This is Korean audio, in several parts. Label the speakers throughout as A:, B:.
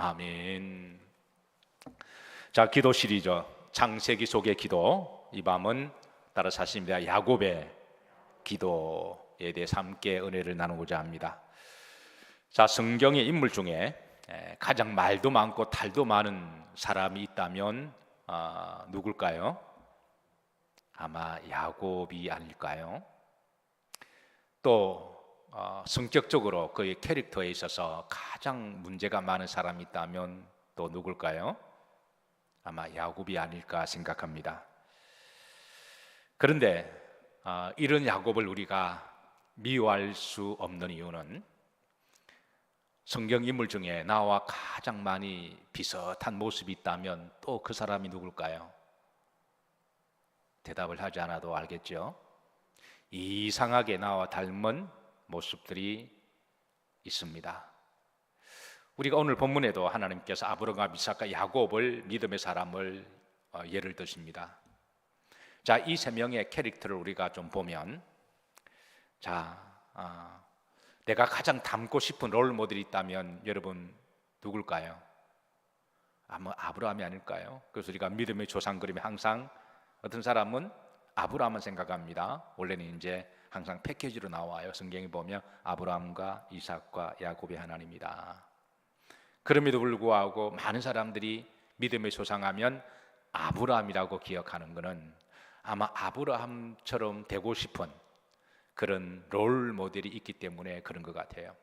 A: 아멘. 자, 기도 시리즈 창세기 속의 기도, 이 밤은 따라서 하십니다. 야곱의 기도에 대해서 함께 은혜를 나누고자 합니다. 자, 성경의 인물 중에 가장 말도 많고 탈도 많은 사람이 있다면 누굴까요? 아마 야곱이 아닐까요? 또 성격적으로 그의 캐릭터에 있어서 가장 문제가 많은 사람이 있다면 또 누굴까요? 아마 야곱이 아닐까 생각합니다. 그런데 이런 야곱을 우리가 미워할 수 없는 이유는 성경 인물 중에 나와 가장 많이 비슷한 모습이 있다면 또 그 사람이 누굴까요? 대답을 하지 않아도 알겠죠? 이상하게 나와 닮은 모습들이 있습니다. 우리가 오늘 본문에도 하나님께서 아브라함, 이삭과 야곱을 믿음의 사람을 예를 드십니다. 자, 이 세 명의 캐릭터를 우리가 좀 보면, 내가 가장 닮고 싶은 롤 모델이 있다면 여러분 누굴까요? 아마 아브라함이 아닐까요? 그래서 우리가 믿음의 조상 그림에 항상 어떤 사람은 아브라함을 생각합니다. 원래는 이제 항상 패키지로 나와요. 성경에 보면 아브라함과 이삭과 야곱의 하나님이다. 그럼에도 불구하고 많은 사람들이 믿음의 조상하면 아브라함이라고 기억하는 것은 아마 아브라함처럼 되고 싶은 그런 롤 모델이 있기 때문에 그런 것 같아요.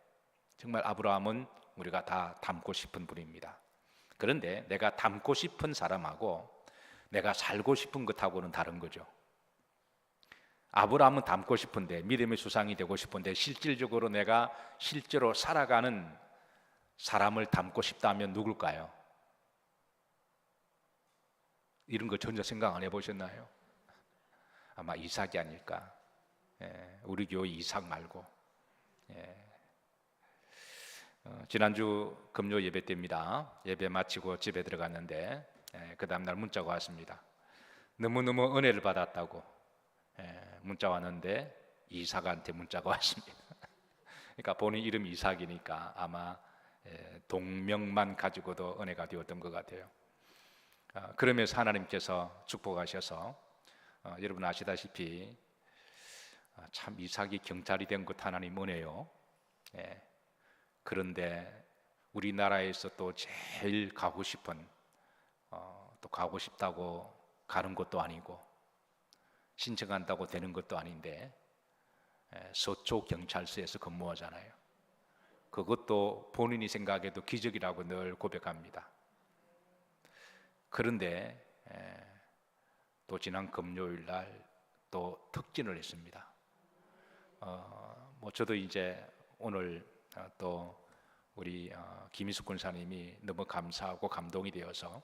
A: 정말 아브라함은 우리가 다 닮고 싶은 분입니다. 그런데 내가 닮고 싶은 사람하고 내가 살고 싶은 것하고는 다른 거죠. 아브라함은 닮고 싶은데, 믿음의 조상이 되고 싶은데, 실질적으로 내가 실제로 살아가는 사람을 닮고 싶다면 누굴까요? 이런 거 전혀 생각 안 해보셨나요? 아마 이삭이 아닐까. 우리 교회 이삭 말고. 지난주 금요 예배 때입니다. 예배 마치고 집에 들어갔는데 그 다음날 문자가 왔습니다. 너무너무 은혜를 받았다고 문자 왔는데 이삭한테 문자가 왔습니다. 그러니까 본인 이름이 이삭이니까 아마 동명만 가지고도 은혜가 되었던 것 같아요. 그러면서 하나님께서 축복하셔서 여러분 아시다시피 참 이삭이 경찰이 된 것 하나님 은혜요. 그런데 우리나라에서 또 제일 가고 싶은 또 가고 싶다고 가는 것도 아니고 신청한다고 되는 것도 아닌데 서초 경찰서에서 근무하잖아요. 그것도 본인이 생각해도 기적이라고 늘 고백합니다. 그런데 또 지난 금요일 날 또 특진을 했습니다. 저도 이제 오늘 또 우리 김희숙 군사님이 너무 감사하고 감동이 되어서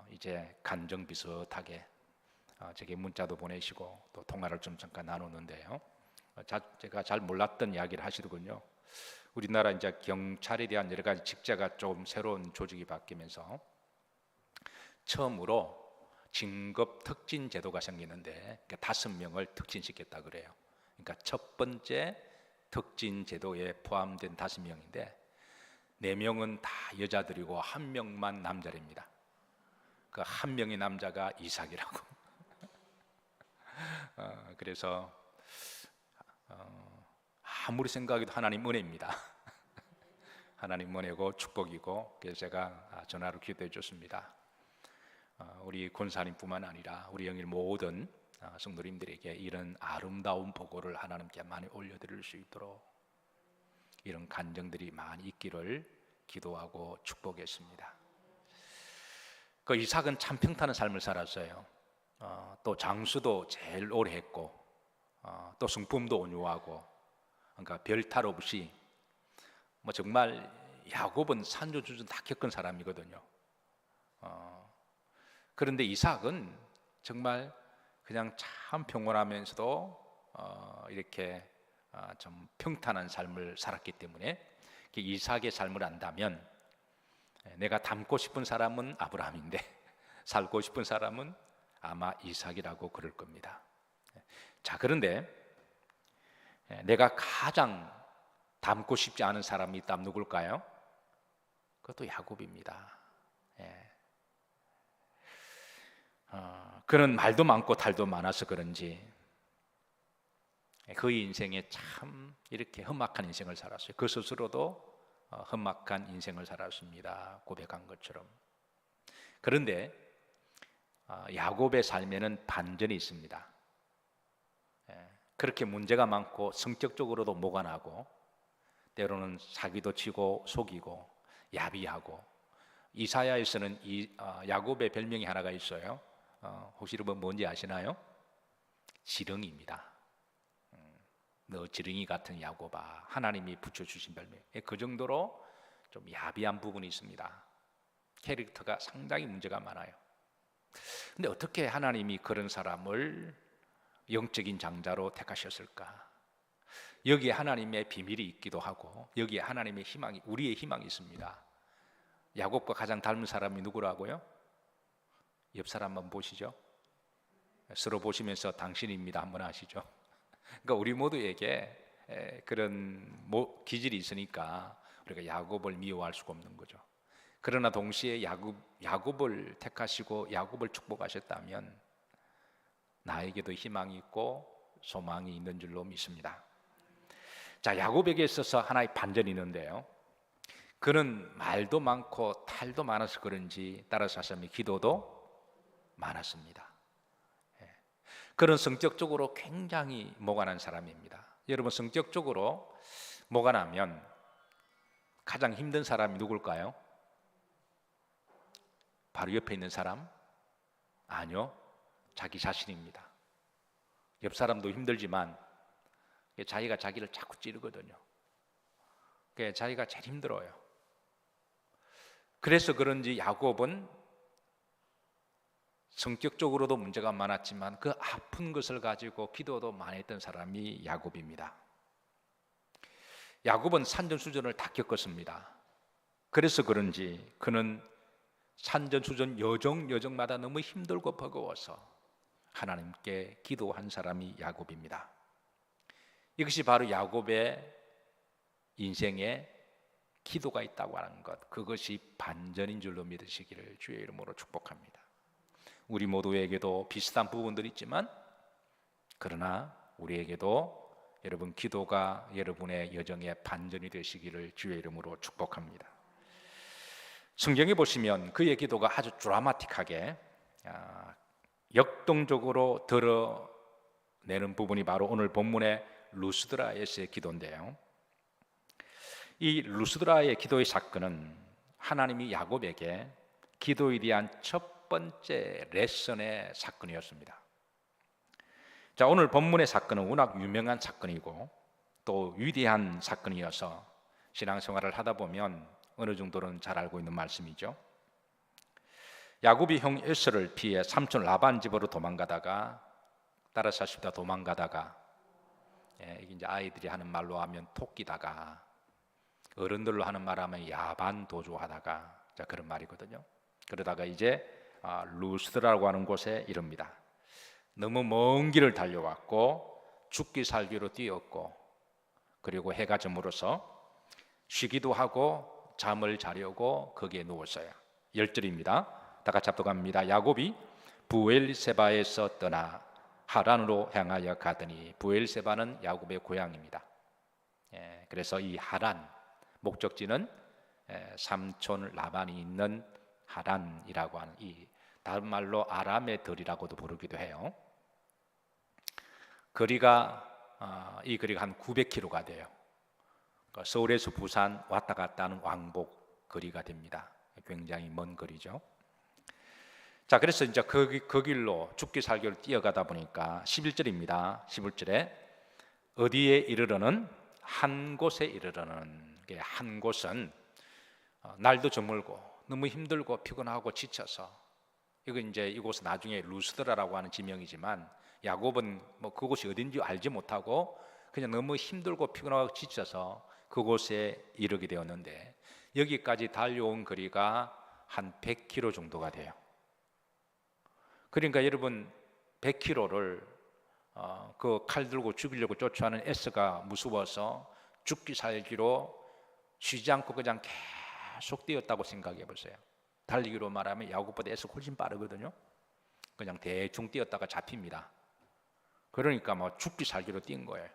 A: 이제 간정 비슷하게 제게 문자도 보내시고 또 통화를 좀 잠깐 나눴는데요. 제가 잘 몰랐던 이야기를 하시더군요. 우리나라 이제 경찰에 대한 여러 가지 직제가 좀 새로운 조직이 바뀌면서 처음으로 진급 특진 제도가 생기는데 5명을 특진시켰다 그래요. 그러니까 첫 번째 특진 제도에 포함된 5명인데 4명은 다 여자들이고 1명만 남자랍니다. 그 1명의 남자가 이삭이라고. 그래서 아무리 생각해도 하나님 은혜입니다. 하나님 은혜고 축복이고, 그래서 제가 전화로 기도해 줬습니다. 우리 권사님뿐만 아니라 우리 영일 모든 성도님들에게 이런 아름다운 보고를 하나님께 많이 올려드릴 수 있도록 이런 간증들이 많이 있기를 기도하고 축복했습니다. 그 이삭은 참 평탄한 삶을 살았어요. 또 장수도 제일 오래 했고 또 성품도 온유하고, 그러니까 별 탈 없이 정말 야곱은 산조주전 다 겪은 사람이거든요. 그런데 이삭은 정말 그냥 참 평온하면서도 이렇게 좀 평탄한 삶을 살았기 때문에 이삭의 삶을 안다면 내가 닮고 싶은 사람은 아브라함인데 살고 싶은 사람은 아마 이삭이라고 그럴 겁니다. 자, 그런데 내가 가장 닮고 싶지 않은 사람이 있다면 누굴까요? 그것도 야곱입니다. 예. 그는 말도 많고 탈도 많아서 그런지 그의 인생에 참 이렇게 험악한 인생을 살았어요. 그 스스로도 험악한 인생을 살았습니다. 고백한 것처럼. 그런데 야곱의 삶에는 반전이 있습니다. 그렇게 문제가 많고 성격적으로도 모관하고 때로는 사기도 치고 속이고 야비하고 이사야에서는 야곱의 별명이 하나가 있어요. 혹시 여러분 뭔지 아시나요? 지렁이입니다. 너 지렁이 같은 야곱아, 하나님이 붙여주신 별명. 그 정도로 좀 야비한 부분이 있습니다. 캐릭터가 상당히 문제가 많아요. 근데 어떻게 하나님이 그런 사람을 영적인 장자로 택하셨을까? 여기에 하나님의 비밀이 있기도 하고 여기에 하나님의 희망이, 우리의 희망이 있습니다. 야곱과 가장 닮은 사람이 누구라고요? 옆 사람 한번 보시죠. 서로 보시면서 당신입니다 한번 하시죠. 그러니까 우리 모두에게 그런 기질이 있으니까 우리가 야곱을 미워할 수가 없는 거죠. 그러나 동시에 야곱을 택하시고 야곱을 축복하셨다면 나에게도 희망이 있고 소망이 있는 줄로 믿습니다. 자, 야곱에게 있어서 하나의 반전이 있는데요. 그는 말도 많고 탈도 많아서 그런지 따라서 하자면 기도도 많았습니다. 그런 성격적으로 굉장히 모관한 사람입니다. 여러분, 성격적으로 모관하면 가장 힘든 사람이 누굴까요? 바로 옆에 있는 사람? 아니요, 자기 자신입니다. 옆 사람도 힘들지만 자기가 자기를 자꾸 찌르거든요. 자기가 제일 힘들어요. 그래서 그런지 야곱은 성격적으로도 문제가 많았지만 그 아픈 것을 가지고 기도도 많이 했던 사람이 야곱입니다. 야곱은 산전수전을 다 겪었습니다. 그래서 그런지 그는 산전수전 여정마다 너무 힘들고 버거워서 하나님께 기도한 사람이 야곱입니다. 이것이 바로 야곱의 인생에 기도가 있다고 하는 것, 그것이 반전인 줄로 믿으시기를 주의 이름으로 축복합니다. 우리 모두에게도 비슷한 부분들이 있지만 그러나 우리에게도 여러분 기도가 여러분의 여정의 반전이 되시기를 주의 이름으로 축복합니다. 성경에 보시면 그의 기도가 아주 드라마틱하게 역동적으로 드러내는 부분이 바로 오늘 본문의 루스드라에서의 기도인데요. 이 루스드라의 기도의 사건은 하나님이 야곱에게 기도에 대한 첫 번째 레슨의 사건이었습니다. 자, 오늘 본문의 사건은 워낙 유명한 사건이고 또 위대한 사건이어서 신앙생활을 하다 보면 어느 정도는 잘 알고 있는 말씀이죠. 야곱이 형 에서를 피해 삼촌 라반 집으로 도망가다가 따라서 하십니다. 도망가다가 이게 이제 아이들이 하는 말로 하면 토끼다가 어른들로 하는 말 하면 야반 도주하다가 자 그런 말이거든요. 그러다가 이제 루스드라고 하는 곳에 이릅니다. 너무 먼 길을 달려왔고 죽기 살기로 뛰었고 그리고 해가 저물어서 쉬기도 하고 잠을 자려고 거기에 누웠어요. 10절입니다. 다 같이 합독합니다. 야곱이 부엘세바에서 떠나 하란으로 향하여 가더니 부엘세바는 야곱의 고향입니다. 그래서 이 하란 목적지는 삼촌 라반이 있는 하란이라고 하는 이 다른 말로 아람의 들이라고도 부르기도 해요. 이 거리가 한 900km가 돼요. 서울에서 부산 왔다 갔다 하는 왕복 거리가 됩니다. 굉장히 먼 거리죠. 자, 그래서 이제 그 길로 죽기 살기를 뛰어가다 보니까 11절입니다. 11절에 어디에 이르러는 한 곳에 이르러는 한 곳은 날도 저물고 너무 힘들고 피곤하고 지쳐서 이건 이제 이곳은 나중에 루스드라라고 하는 지명이지만 야곱은 뭐 그곳이 어딘지 알지 못하고 그냥 너무 힘들고 피곤하고 지쳐서 그곳에 이르게 되었는데 여기까지 달려온 거리가 한 100km 정도가 돼요. 그러니까 여러분 100km를 그 칼 들고 죽이려고 쫓아하는 에스가 무서워서 죽기 살기로 쉬지 않고 그냥 계속 뛰었다고 생각해 보세요. 달리기로 말하면 야구보다 애서 훨씬 빠르거든요. 그냥 대충 뛰었다가 잡힙니다. 그러니까 뭐 죽기 살기로 뛴 거예요.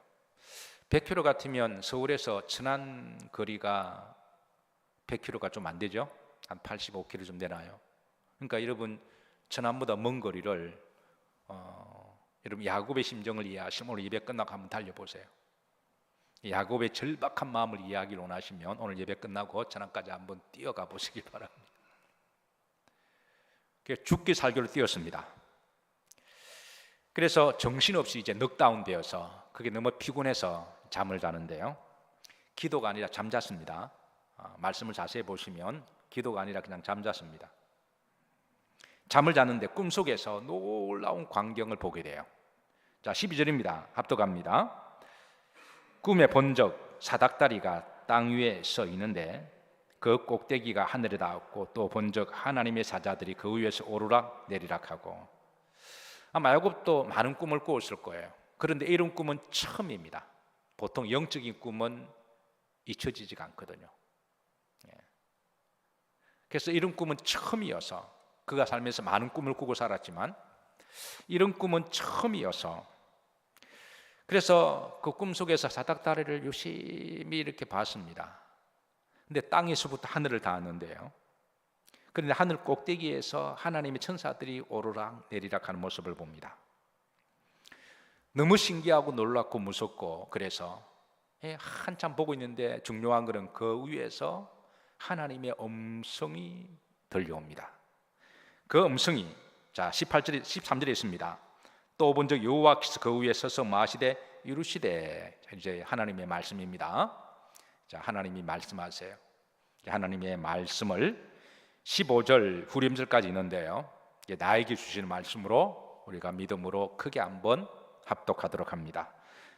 A: 100km 같으면 서울에서 천안 거리가 100km가 좀 안 되죠? 한 85km 좀 되나요? 그러니까 여러분 천안보다 먼 거리를 여러분 야곱의 심정을 이해하시면 오늘 예배 끝나고 한번 달려보세요. 야곱의 절박한 마음을 이해하기를 원하시면 오늘 예배 끝나고 천안까지 한번 뛰어가 보시기 바랍니다. 죽기 살기로 뛰었습니다. 그래서 정신없이 이제 넉다운 되어서 그게 너무 피곤해서 잠을 자는데요. 기도가 아니라 잠잤습니다. 말씀을 자세히 보시면 기도가 아니라 그냥 잠잤습니다. 잠을 잤는데 꿈속에서 놀라운 광경을 보게 돼요. 자, 12절입니다. 합독합니다. 꿈에 본적 사닥다리가 땅 위에 서 있는데 그 꼭대기가 하늘에 닿았고 또 본적 하나님의 사자들이 그 위에서 오르락 내리락하고. 아마 야곱도 많은 꿈을 꾸었을 거예요. 그런데 이런 꿈은 처음입니다. 보통 영적인 꿈은 잊혀지지가 않거든요. 그래서 이런 꿈은 처음이어서 그가 살면서 많은 꿈을 꾸고 살았지만 이런 꿈은 처음이어서 그래서 그 꿈속에서 사닥다리를 유심히 이렇게 봤습니다. 근데 땅에서부터 하늘을 닿았는데요. 그런데 하늘 꼭대기에서 하나님의 천사들이 오르락 내리락 하는 모습을 봅니다. 너무 신기하고 놀랍고 무섭고 그래서 한참 보고 있는데 중요한 것은 그 위에서 하나님의 음성이 들려옵니다. 그 음성이 자 13절에 있습니다. 또 본 적 여호와께서 그 위에 서서 마시되 이루시되. 이제 하나님의 말씀입니다. 자, 하나님이 말씀하세요. 하나님의 말씀을 15절 후렴절까지 있는데요. 나에게 주시는 말씀으로 우리가 믿음으로 크게 한번 합독하도록 합니다.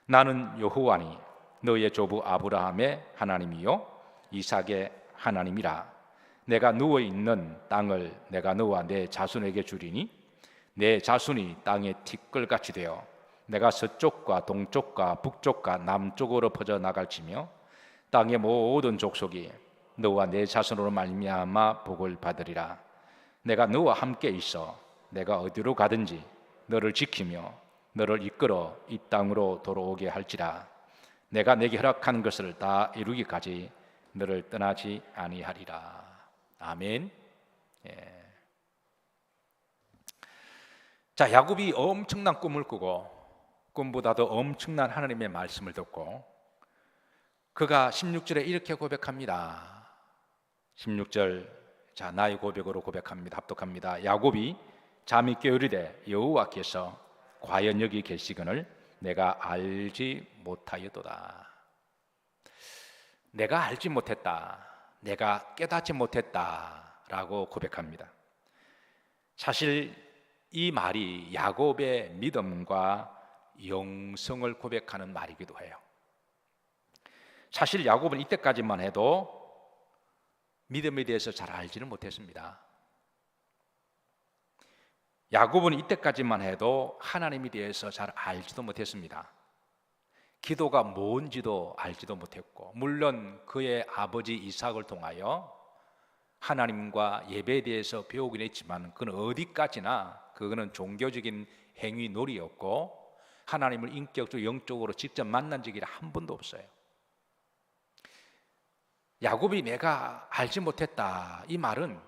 A: 나는 여호와니 너의 조부 아브라함의 하나님이요 이삭의 하나님이라. 내가 누워 있는 땅을 내가 너와 내 자손에게 주리니 내 자손이 땅의 티끌같이 되어 내가 서쪽과 동쪽과 북쪽과 남쪽으로 퍼져 나갈지며 땅의 모든 족속이 너와 내 자손으로 말미암아 복을 받으리라. 내가 너와 함께 있어 내가 어디로 가든지 너를 지키며 너를 이끌어 이 땅으로 돌아오게 할지라. 내가 내게 허락한 것을 다 이루기까지 너를 떠나지 아니하리라. 아멘. 자, 야곱이 엄청난 꿈을 꾸고 꿈보다도 엄청난 하나님의 말씀을 듣고 그가 16절에 이렇게 고백합니다. 16절, 자, 나의 고백으로 고백합니다. 합독합니다. 야곱이 잠이 깨어르되 여호와께서 과연 여기 계시거늘 내가 알지 못하였도다. 내가 알지 못했다, 내가 깨닫지 못했다라고 고백합니다. 사실 이 말이 야곱의 믿음과 영성을 고백하는 말이기도 해요. 사실 야곱은 이때까지만 해도 믿음에 대해서 잘 알지는 못했습니다. 야곱은 이때까지만 해도 하나님에 대해서 잘 알지도 못했습니다. 기도가 뭔지도 알지도 못했고, 물론 그의 아버지 이삭을 통하여 하나님과 예배에 대해서 배우긴 했지만 그건 어디까지나 그거는 종교적인 행위 놀이였고 하나님을 인격적으로 영적으로 직접 만난 적이 한 번도 없어요. 야곱이 내가 알지 못했다, 이 말은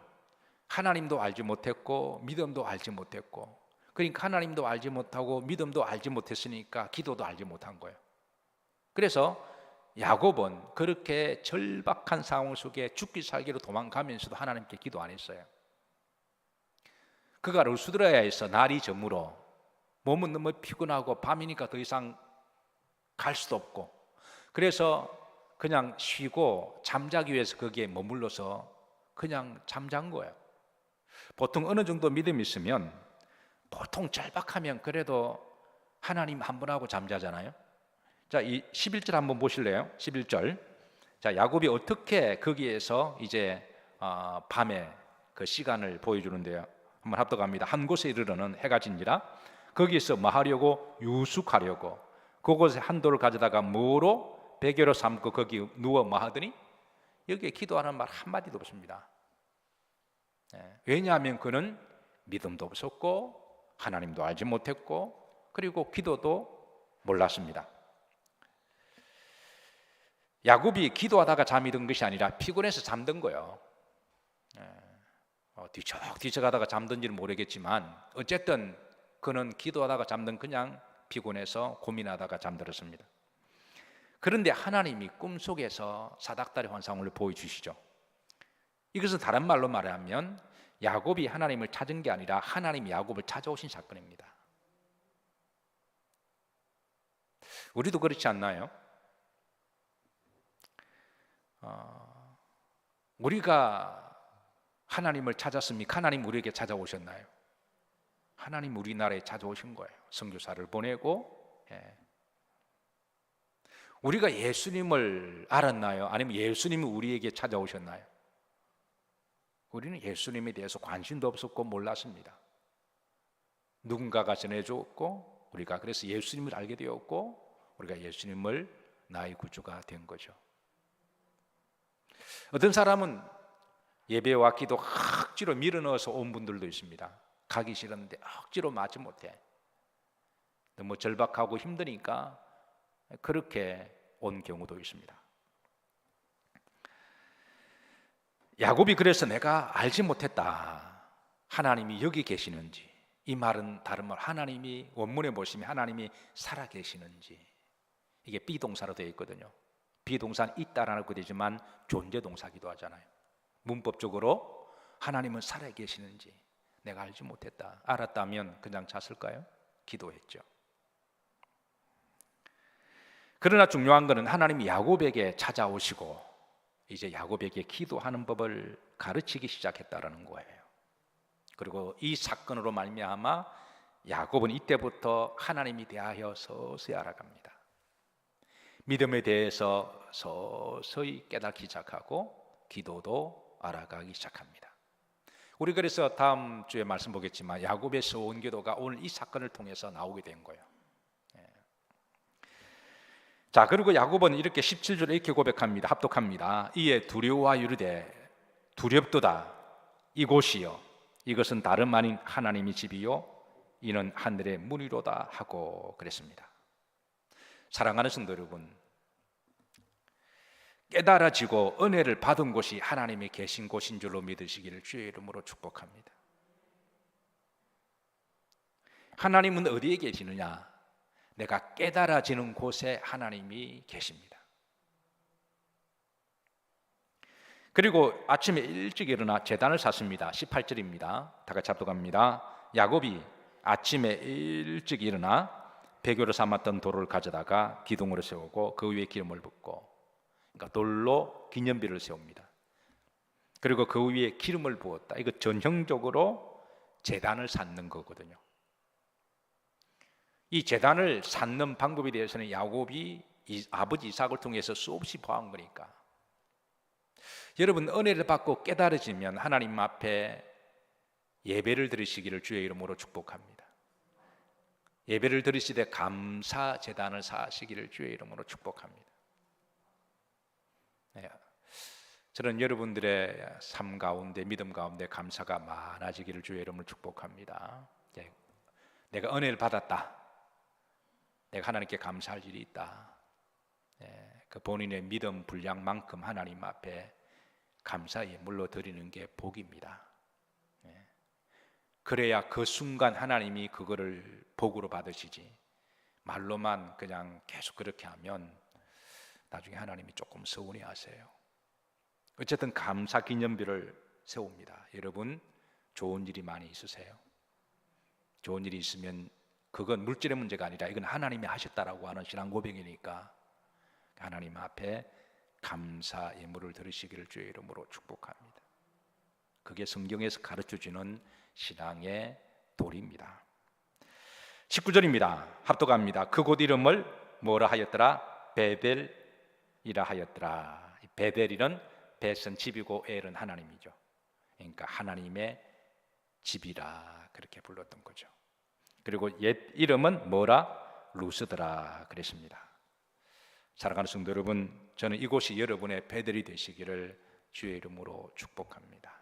A: 하나님도 알지 못했고 믿음도 알지 못했고, 그러니까 하나님도 알지 못하고 믿음도 알지 못했으니까 기도도 알지 못한 거예요. 그래서 야곱은 그렇게 절박한 상황 속에 죽기 살기로 도망가면서도 하나님께 기도 안 했어요. 그가 루스드라야에서 날이 저물어 몸은 너무 피곤하고 밤이니까 더 이상 갈 수도 없고, 그래서 그냥 쉬고 잠자기 위해서 거기에 머물러서 그냥 잠잔 거예요. 보통 어느 정도 믿음이 있으면 보통 절박하면 그래도 하나님 한 번 하고 잠자잖아요. 자, 이 11절 한번 보실래요? 11절. 자, 야곱이 어떻게 거기에서 이제 밤에 그 시간을 보여주는데요. 한번 합독합니다. 한 곳에 이르러는 해가 진지라 거기서 뭐 하려고? 유숙하려고 그곳에 한 돌을 가져다가 뭐로? 베개로 삼고 거기 누워 뭐 하더니 여기에 기도하는 말 한마디도 없습니다. 왜냐하면 그는 믿음도 없었고 하나님도 알지 못했고 그리고 기도도 몰랐습니다. 야곱이 기도하다가 잠이 든 것이 아니라 피곤해서 잠든 거예요. 뒤척뒤척 하다가 잠든지는 모르겠지만 어쨌든 그는 기도하다가 잠든 그냥 피곤해서 고민하다가 잠들었습니다. 그런데 하나님이 꿈속에서 사닥다리 환상을 보여주시죠. 이것은 다른 말로 말하면 야곱이 하나님을 찾은 게 아니라 하나님이 야곱을 찾아오신 사건입니다. 우리도 그렇지 않나요? 우리가 하나님을 찾았습니까? 하나님 우리에게 찾아오셨나요? 하나님 우리나라에 찾아오신 거예요. 선교사를 보내고. 우리가 예수님을 알았나요? 아니면 예수님이 우리에게 찾아오셨나요? 우리는 예수님에 대해서 관심도 없었고 몰랐습니다. 누군가가 전해줬고 우리가 그래서 예수님을 알게 되었고 우리가 예수님을 나의 구주가 된 거죠. 어떤 사람은 예배와 기도 억지로 밀어넣어서 온 분들도 있습니다. 가기 싫은데 억지로 마지 못해. 너무 절박하고 힘드니까 그렇게 온 경우도 있습니다. 야곱이 그래서 내가 알지 못했다. 하나님이 여기 계시는지. 이 말은 다른 말 하나님이 원문에 보시면 하나님이 살아 계시는지. 이게 비동사로 되어 있거든요. 비동사는 있다라는 뜻이지만 존재 동사기도 하잖아요. 문법적으로 하나님은 살아 계시는지 내가 알지 못했다. 알았다면 그냥 잤을까요? 기도했죠. 그러나 중요한 것은 하나님이 야곱에게 찾아오시고 이제 야곱에게 기도하는 법을 가르치기 시작했다라는 거예요. 그리고 이 사건으로 말미암아 야곱은 이때부터 하나님에 대하여 서서히 알아갑니다. 믿음에 대해서 서서히 깨닫기 시작하고 기도도 알아가기 시작합니다. 우리 그래서 다음 주에 말씀 보겠지만 야곱의 소원 기도가 오늘 이 사건을 통해서 나오게 된 거예요. 자, 그리고 야곱은 이렇게 17절에 이렇게 고백합니다. 합독합니다. 이에 두려워하여 이르되 두렵도다. 이곳이요 이것은 다름 아닌 하나님의 집이요 이는 하늘의 문이로다 하고 그랬습니다. 사랑하는 성도 여러분, 깨달아지고 은혜를 받은 곳이 하나님이 계신 곳인 줄로 믿으시기를 주의 이름으로 축복합니다. 하나님은 어디에 계시느냐? 내가 깨달아지는 곳에 하나님이 계십니다. 그리고 아침에 일찍 일어나 제단을 샀습니다. 18절입니다. 다 같이 합독합니다. 야곱이 아침에 일찍 일어나 배교로 삼았던 돌을 가져다가 기둥으로 세우고 그 위에 기름을 붓고, 그러니까 돌로 기념비를 세웁니다. 그리고 그 위에 기름을 부었다. 이거 전형적으로 제단을 쌓는 거거든요. 이 제단을 쌓는 방법에 대해서는 야곱이 아버지 이삭을 통해서 수없이 보한 거니까. 여러분, 은혜를 받고 깨달아지면 하나님 앞에 예배를 드리시기를 주의 이름으로 축복합니다. 예배를 드리시되 감사 제단을 쌓으시기를 주의 이름으로 축복합니다. 저는 여러분들의 삶 가운데 믿음 가운데 감사가 많아지기를 주의 이름으로 축복합니다. 내가 은혜를 받았다. 내가 하나님께 감사할 일이 있다. 그 본인의 믿음 분량만큼 하나님 앞에 감사에 물러드리는 게 복입니다. 그래야 그 순간 하나님이 그거를 복으로 받으시지, 말로만 그냥 계속 그렇게 하면 나중에 하나님이 조금 서운해 하세요. 어쨌든 감사 기념비를 세웁니다. 여러분, 좋은 일이 많이 있으세요? 좋은 일이 있으면 그건 물질의 문제가 아니라 이건 하나님이 하셨다라고 하는 신앙 고백이니까 하나님 앞에 감사 예물을 드리시기를 주의 이름으로 축복합니다. 그게 성경에서 가르쳐주는 신앙의 도리입니다. 19절입니다. 합독합니다. 그곳 이름을 뭐라 하였더라? 베델이라 하였더라. 베델이는 벳은 집이고 엘은 하나님이죠. 그러니까 하나님의 집이라 그렇게 불렀던 거죠. 그리고 옛 이름은 뭐라? 루스드라 그랬습니다. 사랑하는 성도 여러분, 저는 이곳이 여러분의 배들이 되시기를 주의 이름으로 축복합니다.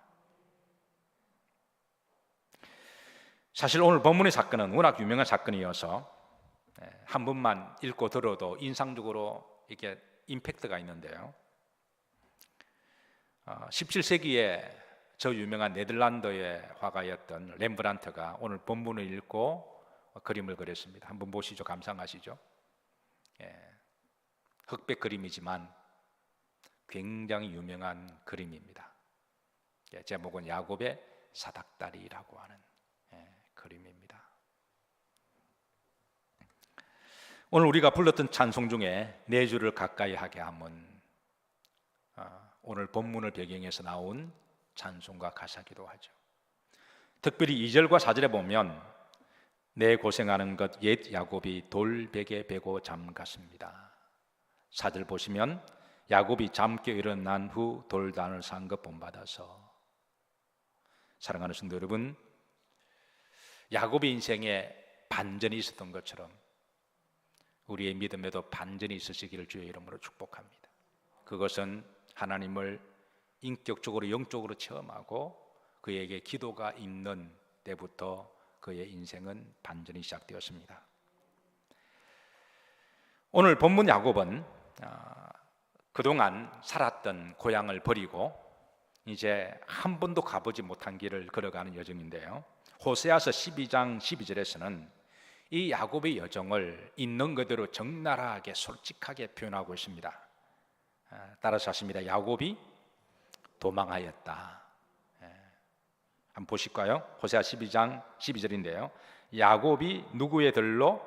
A: 사실 오늘 본문의 사건은 워낙 유명한 사건이어서 한 번만 읽고 들어도 인상적으로 이게 임팩트가 있는데요. 17세기에 저 유명한 네덜란드의 화가였던 렘브란트가 오늘 본문을 읽고 그림을 그렸습니다. 한번 보시죠. 감상하시죠. 흑백 그림이지만 굉장히 유명한 그림입니다. 제목은 야곱의 사닥다리라고 하는 그림입니다. 오늘 우리가 불렀던 찬송 중에 내 주를 가까이 하게 함은 오늘 본문을 배경해서 나온 찬송과 가사기도 하죠. 특별히 2절과 4절에 보면 내 고생하는 것 옛 야곱이 돌베개 베고 잠갔습니다. 4절 보시면 야곱이 잠겨 일어난 후 돌단을 산 것 본받아서. 사랑하는 성도 여러분, 야곱의 인생에 반전이 있었던 것처럼 우리의 믿음에도 반전이 있으시기를 주의 이름으로 축복합니다. 그것은 하나님을 인격적으로 영적으로 체험하고 그에게 기도가 있는 때부터 그의 인생은 반전이 시작되었습니다. 오늘 본문 야곱은 그동안 살았던 고향을 버리고 이제 한 번도 가보지 못한 길을 걸어가는 여정인데요. 호세아서 12장 12절에서는 이 야곱의 여정을 있는 그대로 적나라하게 솔직하게 표현하고 있습니다. 따라서 하십니다. 야곱이 도망하였다. 한번 보실까요? 호세아 12장 12절인데요. 야곱이 누구의 들로?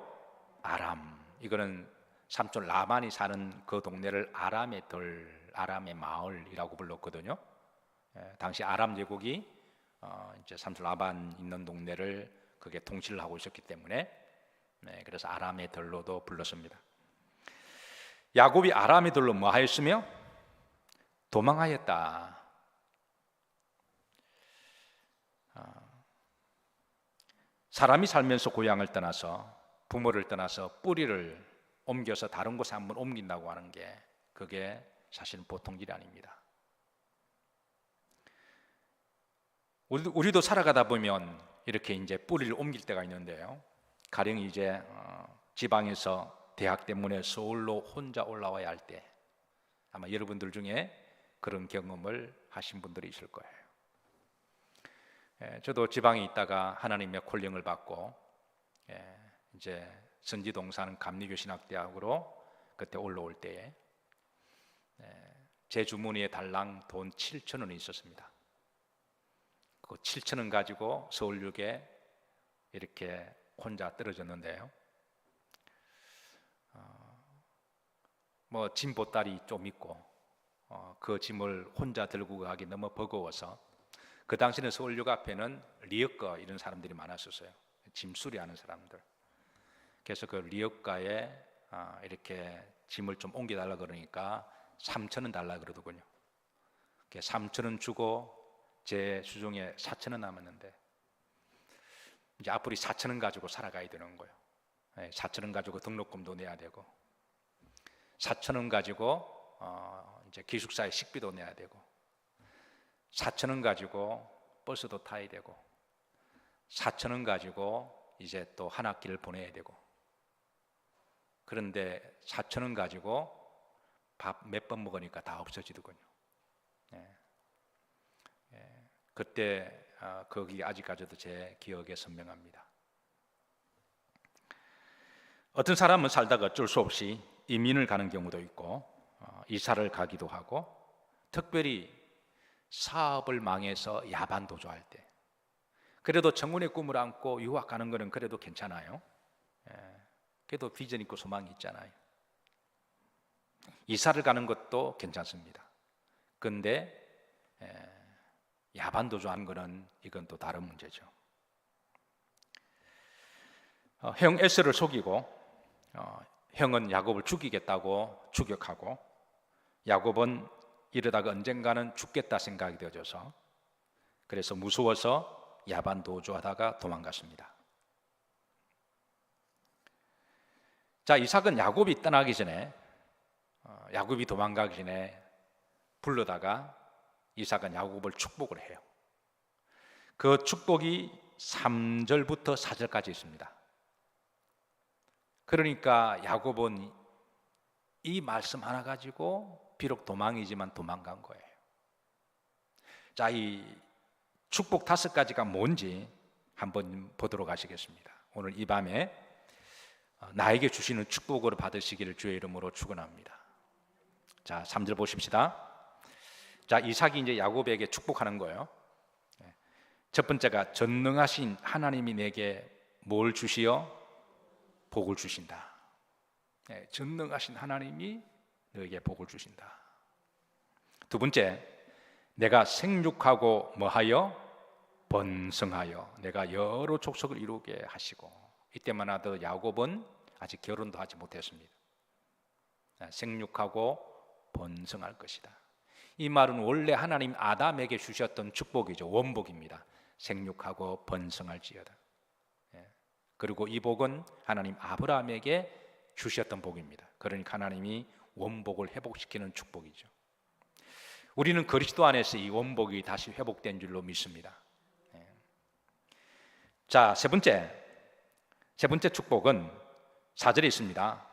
A: 아람. 이거는 삼촌 라반이 사는 그 동네를 아람의 들, 아람의 마을이라고 불렀거든요. 당시 아람 제국이 이제 삼촌 라반 있는 동네를 그게 통치를 하고 있었기 때문에 그래서 아람의 들로도 불렀습니다. 야곱이 아람의 들로 뭐 하였으며? 도망하였다. 사람이 살면서 고향을 떠나서 부모를 떠나서 뿌리를 옮겨서 다른 곳에 한번 옮긴다고 하는 게 그게 사실은 보통 일이 아닙니다. 우리도 살아가다 보면 이렇게 이제 뿌리를 옮길 때가 있는데요. 가령 이제 지방에서 대학 때문에 서울로 혼자 올라와야 할 때 아마 여러분들 중에 그런 경험을 하신 분들이 있을 거예요. 저도 지방에 있다가 하나님의 콜링을 받고 이제 선지동산 감리교신학대학으로 그때 올라올 때에 제 주머니에 달랑 돈 7,000원이 있었습니다. 그 7,000원 가지고 서울역에 이렇게 혼자 떨어졌는데요. 뭐 짐 보따리 좀 있고 그 짐을 혼자 들고 가기 너무 버거워서 그 당시는 서울역 앞에는 리어커 이런 사람들이 많았었어요. 짐 수리하는 사람들. 그래서 그 리어커에 이렇게 짐을 좀 옮겨달라 그러니까 3,000원 달라 그러더군요. 3,000원 주고 제 수중에 4,000원 남았는데 이제 앞으로 4,000원 가지고 살아가야 되는 거예요. 4,000원 가지고 등록금도 내야 되고 4,000원 가지고 이제 기숙사에 식비도 내야 되고 4,000원 가지고 버스도 타야 되고 4,000원 가지고 이제 또 한 학기를 보내야 되고 그런데 4,000원 가지고 밥 몇 번 먹으니까 다 없어지더군요. 그때 거기 아직까지도 제 기억에 선명합니다. 어떤 사람은 살다가 어쩔 수 없이 이민을 가는 경우도 있고 이사를 가기도 하고 특별히 사업을 망해서 야반도주할 때 그래도 청혼의 꿈을 안고 유학 가는 거는 그래도 괜찮아요. 그래도 비전 있고 소망이 있잖아요. 이사를 가는 것도 괜찮습니다. 근데 야반도주하는 거는 이건 또 다른 문제죠. 형 에스를 속이고 형은 야곱을 죽이겠다고 추격하고 야곱은 이러다가 언젠가는 죽겠다 생각이 되어져서 그래서 무서워서 야반도주하다가 도망갔습니다. 자, 이삭은 야곱이 떠나기 전에 야곱이 도망가기 전에 불러다가 이삭은 야곱을 축복을 해요. 그 축복이 3절부터 4절까지 있습니다. 그러니까 야곱은 이 말씀 하나 가지고 비록 도망이지만 도망간 거예요. 자, 이 축복 5가지가 뭔지 한번 보도록 하시겠습니다. 오늘 이 밤에 나에게 주시는 축복을 받으시기를 주의 이름으로 축원합니다. 자, 3절 보십시다. 자, 이삭이 이제 야곱에게 축복하는 거예요. 첫 번째가 전능하신 하나님이 내게 뭘 주시어? 복을 주신다. 전능하신 하나님이 너에게 복을 주신다. 두 번째, 내가 생육하고 뭐하여? 번성하여 내가 여러 족속을 이루게 하시고. 이때만 하도 야곱은 아직 결혼도 하지 못했습니다. 생육하고 번성할 것이다. 이 말은 원래 하나님 아담에게 주셨던 축복이죠. 원복입니다. 생육하고 번성할지어다. 그리고 이 복은 하나님 아브라함에게 주셨던 복입니다. 그러니까 하나님이 원복을 회복시키는 축복이죠. 우리는 그리스도 안에서 이 원복이 다시 회복된 줄로 믿습니다. 자, 세 번째 축복은 4절에 있습니다.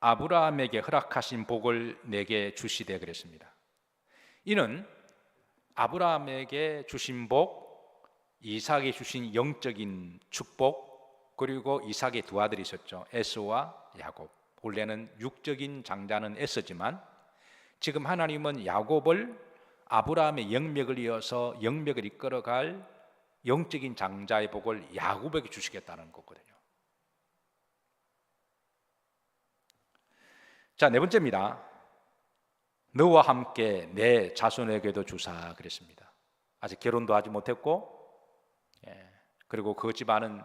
A: 아브라함에게 허락하신 복을 내게 주시되 그랬습니다. 이는 아브라함에게 주신 복, 이삭에 주신 영적인 축복, 그리고 이삭의 두 아들이 있었죠. 에서와 야곱. 원래는 육적인 장자는 에서지만 지금 하나님은 야곱을 아브라함의 영맥을 이어서 영맥을 이끌어갈 영적인 장자의 복을 야곱에게 주시겠다는 거거든요. 자, 네 번째입니다. 너와 함께 내 자손에게도 주사 그랬습니다. 아직 결혼도 하지 못했고, 그리고 그 집안은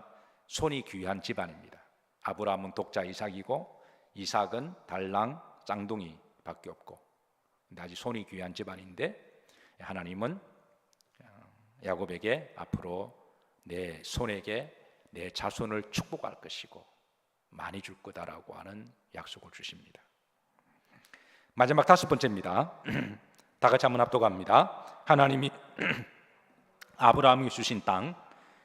A: 손이 귀한 집안입니다. 아브라함은 독자 이삭이고 이삭은 달랑 쌍둥이밖에 없고, 근데 아직 손이 귀한 집안인데 하나님은 야곱에게 앞으로 내 손에게 내 자손을 축복할 것이고 많이 줄 거다라고 하는 약속을 주십니다. 마지막 5번째입니다. 다 같이 한번 합독합니다. 하나님이 아브라함이 주신 땅,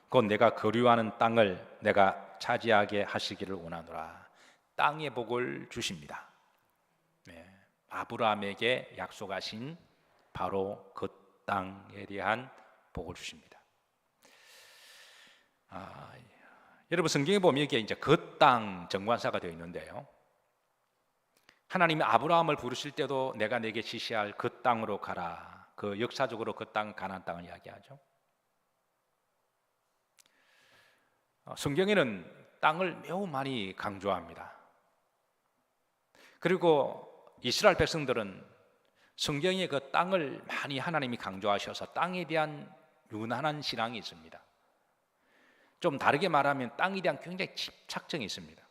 A: 곧 내가 거류하는 땅을 내가 차지하게 하시기를 원하노라. 땅의 복을 주십니다. 아브라함에게 약속하신 바로 그 땅에 대한 복을 주십니다. 여러분 성경에 보면 이게 이제 그 땅 정관사가 되어 있는데요. 하나님이 아브라함을 부르실 때도 내가 내게 지시할 그 땅으로 가라. 그 역사적으로 그 땅 가나안 땅을 이야기하죠. 성경에는 땅을 매우 많이 강조합니다. 그리고 이스라엘 백성들은 성경의 그 땅을 많이 하나님이 강조하셔서 땅에 대한 유난한 신앙이 있습니다. 좀 다르게 말하면 땅에 대한 굉장히 집착증이 있습니다.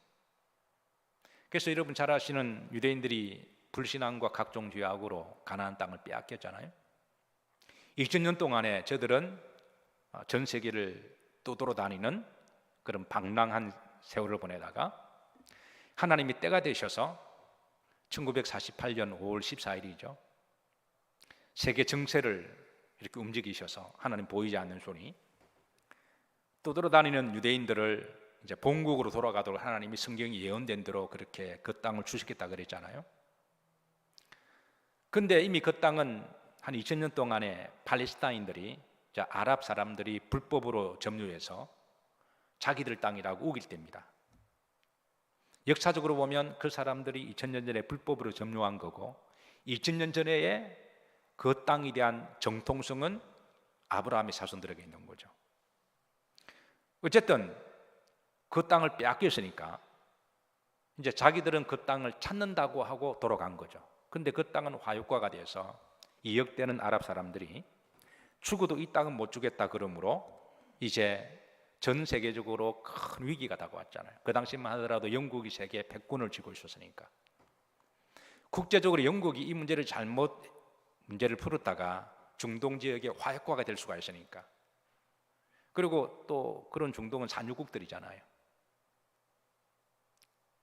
A: 그래서 여러분 잘 아시는 유대인들이 불신앙과 각종 죄악으로 가나안 땅을 빼앗겼잖아요. 2000년 동안에 저들은 전 세계를 떠돌아다니는 그런 방랑한 세월을 보내다가 하나님이 때가 되셔서 1948년 5월 14일이죠. 세계 정세를 이렇게 움직이셔서 하나님 보이지 않는 손이 떠돌아다니는 유대인들을 이제 본국으로 돌아가도록 하나님이 성경이 예언된 대로 그렇게 그 땅을 주시겠다 그랬잖아요. 근데 이미 그 땅은 한 2000년 동안에 팔레스타인들이 아랍 사람들이 불법으로 점유해서 자기들 땅이라고 우길 때입니다. 역사적으로 보면 그 사람들이 2000년 전에 불법으로 점유한 거고 2000년 전에 그 땅에 대한 정통성은 아브라함의 자손들에게 있는 거죠. 어쨌든 그 땅을 빼앗겼으니까 이제 자기들은 그 땅을 찾는다고 하고 돌아간 거죠. 근데 그 땅은 화유가가 돼서 이역되는 아랍 사람들이 죽어도 이 땅은 못 주겠다 그러므로 이제 전 세계적으로 큰 위기가 다가왔잖아요. 그 당시만 하더라도 영국이 세계 패권을 쥐고 있었으니까 국제적으로 영국이 이 문제를 풀었다가 중동 지역의 화약과가 될 수가 있으니까. 그리고 또 그런 중동은 산유국들이잖아요.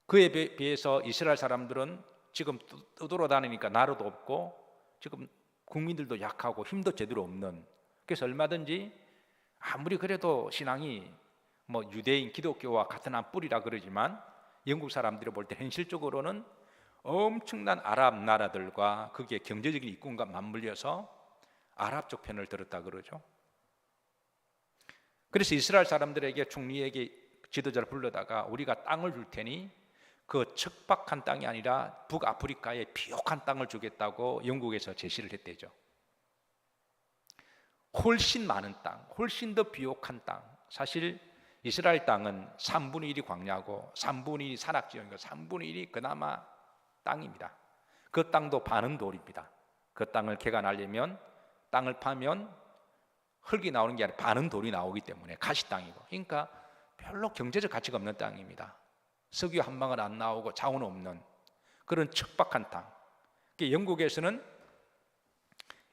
A: 그에 비해서 이스라엘 사람들은 지금 떠돌아다니니까 나라도 없고 지금 국민들도 약하고 힘도 제대로 없는, 그래서 얼마든지 아무리 그래도 신앙이 뭐 유대인 기독교와 같은 한 뿌리라 그러지만 영국 사람들이 볼 때 현실적으로는 엄청난 아랍 나라들과 거기에 경제적인 이권과 맞물려서 아랍 쪽 편을 들었다 그러죠. 그래서 이스라엘 사람들에게 총리에게 지도자를 불러다가 우리가 땅을 줄 테니 그 척박한 땅이 아니라 북아프리카의 비옥한 땅을 주겠다고 영국에서 제시를 했대죠. 훨씬 많은 땅, 훨씬 더 비옥한 땅. 사실 이스라엘 땅은 3분의 1이 광야고 3분의 1이 산악지형이고 3분의 1이 그나마 땅입니다. 그 땅도 반은 돌입니다. 그 땅을 개간하려면 땅을 파면 흙이 나오는 게 아니라 반은 돌이 나오기 때문에 가시 땅이고, 그러니까 별로 경제적 가치가 없는 땅입니다. 석유 한 방울 안 나오고 자원 없는 그런 척박한 땅. 영국에서는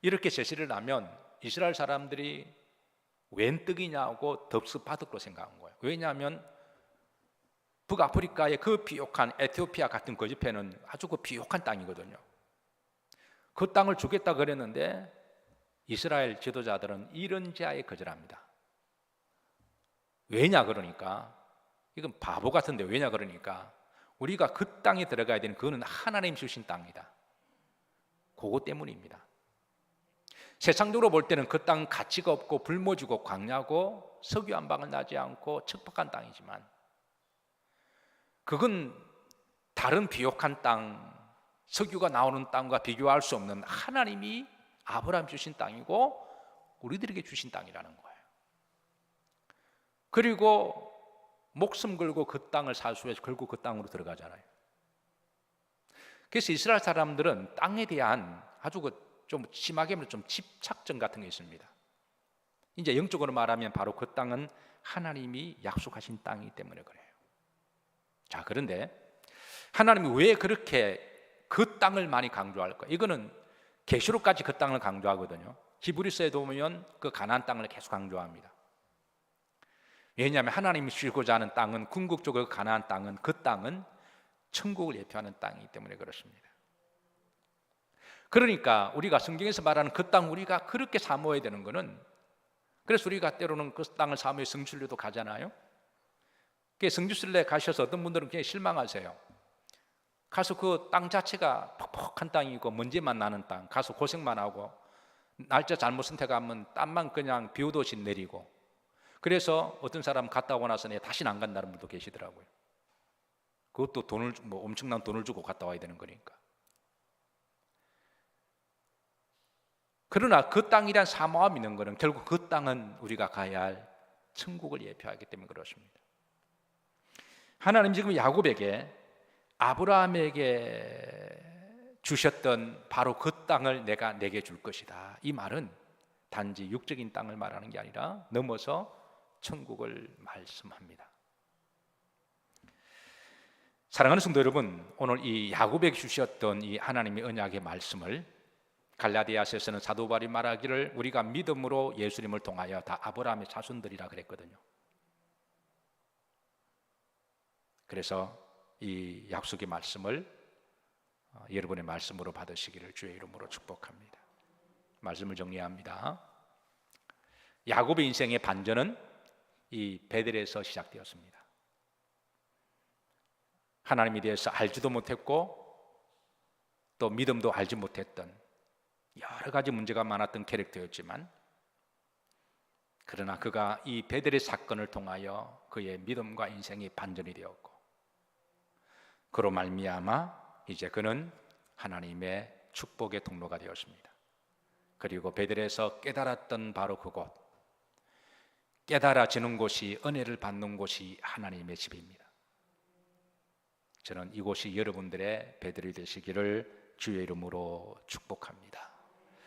A: 이렇게 제시를 하면 이스라엘 사람들이 웬 떡이냐고 덥석바득로 생각한 거예요. 왜냐하면 북아프리카의 그 비옥한 에티오피아 같은 그 옆에는 아주 그 비옥한 땅이거든요. 그 땅을 주겠다 그랬는데 이스라엘 지도자들은 이런 제안에 거절합니다. 왜냐 그러니까, 이건 바보 같은데 왜냐 그러니까, 우리가 그 땅에 들어가야 되는 그거는 하나님 주신 땅이다. 그거 때문입니다. 세상적으로 볼 때는 그 땅은 가치가 없고 불모지고 광야고 석유 한 방울 나지 않고 척박한 땅이지만, 그건 다른 비옥한 땅, 석유가 나오는 땅과 비교할 수 없는 하나님이 아브라함 주신 땅이고 우리들에게 주신 땅이라는 거예요. 그리고 목숨 걸고 그 땅을 사수해서 결국 그 땅으로 들어가잖아요. 그래서 이스라엘 사람들은 땅에 대한 아주 좀 심하게 말하면 좀 집착증 같은 게 있습니다. 이제 영적으로 말하면 바로 그 땅은 하나님이 약속하신 땅이기 때문에 그래요. 자, 그런데 하나님이 왜 그렇게 그 땅을 많이 강조할까? 이거는 계시록까지 그 땅을 강조하거든요. 히브리서에도 보면 그 가나안 땅을 계속 강조합니다. 왜냐하면 하나님이 주시고자 하는 땅은, 궁극적으로 가나안 땅은, 그 땅은 천국을 예표하는 땅이기 때문에 그렇습니다. 그러니까 우리가 성경에서 말하는 그 땅 우리가 그렇게 사모해야 되는 것은, 그래서 우리가 때로는 그 땅을 사모해 성지순례도 가잖아요. 성지순례 가셔서 어떤 분들은 그냥 실망하세요. 가서 그 땅 자체가 퍽퍽한 땅이고 먼지만 나는 땅, 가서 고생만 하고 날짜 잘못 선택하면 땀만 그냥 비 오듯이 내리고, 그래서 어떤 사람 갔다 오고 나서 다시는 안 간다는 분도 계시더라고요. 그것도 돈을 엄청난 돈을 주고 갔다 와야 되는 거니까. 그러나 그 땅이란 사모함이 있는 것은 결국 그 땅은 우리가 가야 할 천국을 예표하기 때문에 그렇습니다. 하나님 지금 야곱에게, 아브라함에게 주셨던 바로 그 땅을 내가 내게 줄 것이다. 이 말은 단지 육적인 땅을 말하는 게 아니라 넘어서 천국을 말씀합니다. 사랑하는 성도 여러분, 오늘 이 야곱에게 주셨던 이 하나님의 언약의 말씀을 갈라디아서에서는 사도 바울이 말하기를 우리가 믿음으로 예수님을 통하여 다 아브라함의 자손들이라 그랬거든요. 그래서 이 약속의 말씀을 여러분의 말씀으로 받으시기를 주의 이름으로 축복합니다. 말씀을 정리합니다. 야곱의 인생의 반전은 이 베델에서 시작되었습니다. 하나님에 대해서 알지도 못했고 또 믿음도 알지 못했던 여러 가지 문제가 많았던 캐릭터였지만, 그러나 그가 이 베델의 사건을 통하여 그의 믿음과 인생이 반전이 되었고, 그로 말미암아 이제 그는 하나님의 축복의 통로가 되었습니다. 그리고 베델에서 깨달았던 바로 그곳, 깨달아지는 곳이, 은혜를 받는 곳이 하나님의 집입니다. 저는 이곳이 여러분들의 베델이 되시기를 주의 이름으로 축복합니다.